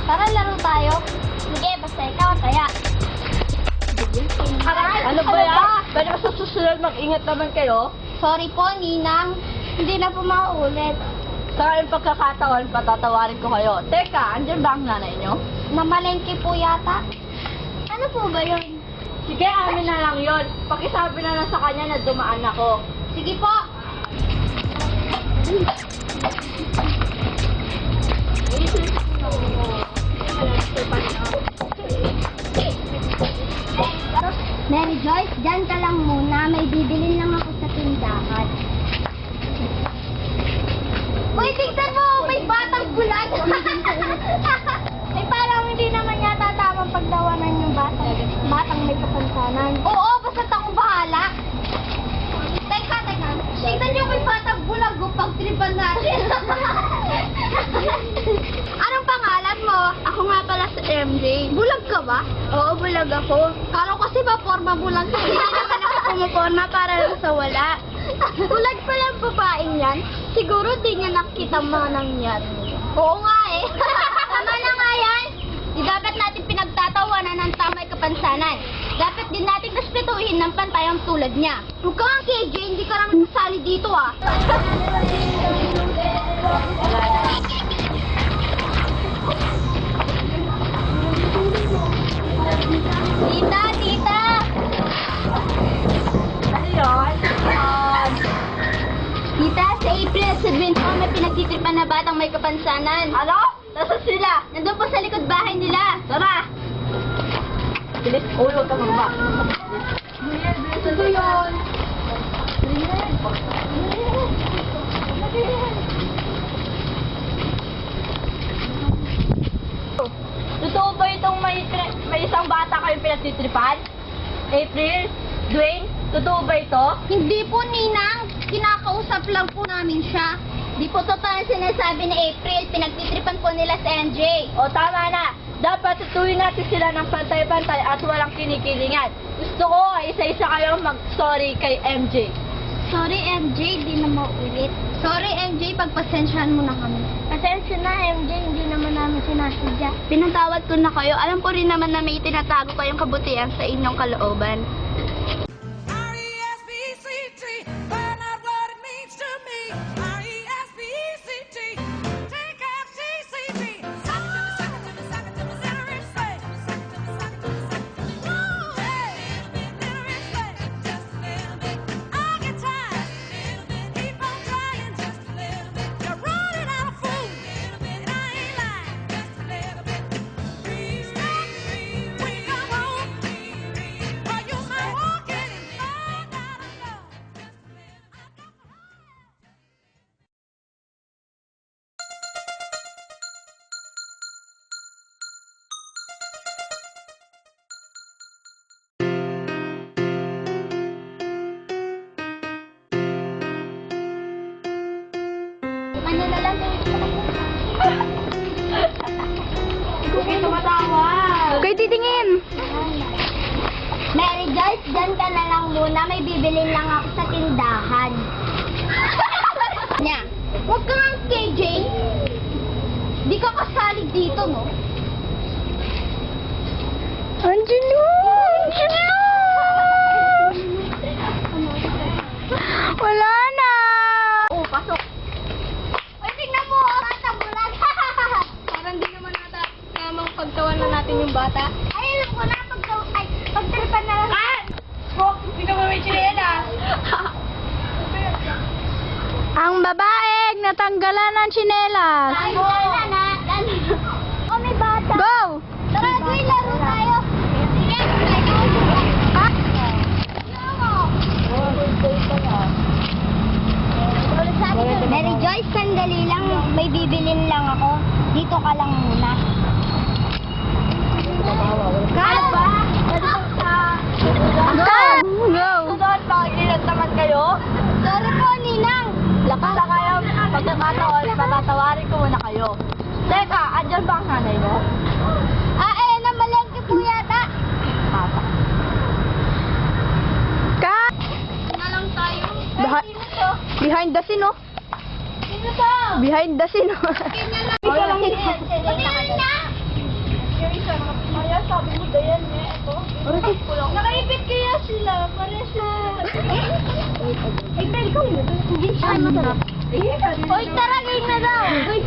Tara, laro tayo. Sige, basta ikaw, taya. Ano ba yan? Pero sa susunod mag-ingat naman kayo. Sorry po, Ninang. Hindi na po mauulit. Sa kayong pagkakataon, patatawarin ko kayo. Teka, andyan ba ang nanay nyo? Namalengke po yata. Ano po ba yun? Sige, amin na lang yon. Pakisabi na lang sa kanya na dumaan ako. Sige po. Mary Joyce, dyan ka lang muna. May bibilin lang ako sa tindahan. Uy, tignan mo! May batang bulag! Ay, parang hindi naman yata tamang pagdawanan yung batang may kapansanan. Oo, basta ako bahala. Teka. Tignan niyo may batang bulag o pagtripan natin. Anong pangalan mo? Ako nga pala si MJ. Bulag ka ba? Oo, bulag ako. Kala ko kasi ba forma bulag? Hindi naman ako pumuporma para lang sa wala. Bulag pala ang babaeng yan. Siguro di niya nakita mga nangyari. Oo nga eh. Tama na nga yan. Di dapat natin pinagtatawanan ng tamay kapansanan. Dapat din natin respetuhin ng pantayang tulad niya. Huwag ka nga, KJ. Hindi ka naman nasali dito ah. Tita! Ano yun? Tita, sa April, sabihin po may pinagtitripan na batang may kapansanan. Ano? Nasaan sila? Nandun po sa likod bahay nila. Tara! Bilis, ulo ka mamba. Ito po yun. Totoo ba itong may isang bata kayong pinagtitripan? April? Dwayne? Totoo ba ito? Hindi po, Ninang. Kinakausap lang po namin siya. Di po totoo ang sinasabi ni April. Pinagtitripan po nila sa MJ. O tama na. Dapat tutuin natin sila ng pantay-pantay at walang kinikilingan. Gusto ko ay isa-isa kayong mag-sorry kay MJ. Sorry, MJ. Di na maulit. Sorry, MJ. Pagpasensyahan mo na kami. Pasensya na, MJ. Hindi naman namin sinasadya. Pinatawad ko na kayo. Alam ko rin naman na may tinatago kayong kabutihan sa inyong kalooban. R-E-S-P-E-C-T, find out what it means to me. R-E-S-P-E-C-T, take out C-C-T. Suck it to me, suck it to me, suck it to me, center and say. Suck it to me, suck it to me, suck it to me. Woo, hey, center and say. Just a little bit, I get tired. Keep on trying, just a little bit. You're running out of food, and I ain't lying. Just a little bit. Please stop, we come home. Or you might walk in and find out I love. Just a little. Ano na lang Kung tumatawag. Kuya titingin! Mary Joyce, dyan ka na lang muna. May bibilin lang ako sa tindahan. Nya, huwag ka nga KJ. Di ka kasali dito, no? Angelo! Angelo! Wala na! Oh, pasok. Ay, tingnan mo! Bata bulag! Parang di naman tamang pagtawanan natin yung bata. Ay, alam ko na. Pagtripan na lang. Ah! Oh, hindi ka may chinela. Ang babaeng natanggalan ng tsinelas. Ay, na. Oh, may bata. Go! Tara, Dwayne, laro tayo. Sige, ha? Mary Joyce, sandali lang. May bibilin lang ako. Dito ka lang muna. Kaya ba? Go! Doon, pakikilat naman kayo. Sorry po, Ninang. Lakas na kayo. Pagkakataon, patatawarin ko muna kayo. Teka, andyan ba ang nanay mo? Namalengke po yata. Papa. Na lang tayo. Sino to? Behind the scene, no? Sino to? Behind the scene, no? Tingnan lang. Tingnan na. isa. Kaya sabi mo, Dayan eh. Ito. Nakaipit kaya sila. Para sa... Ay, pero ikaw yun. Hindi siya masarap. Hoy, tara, game na daw. Hoy,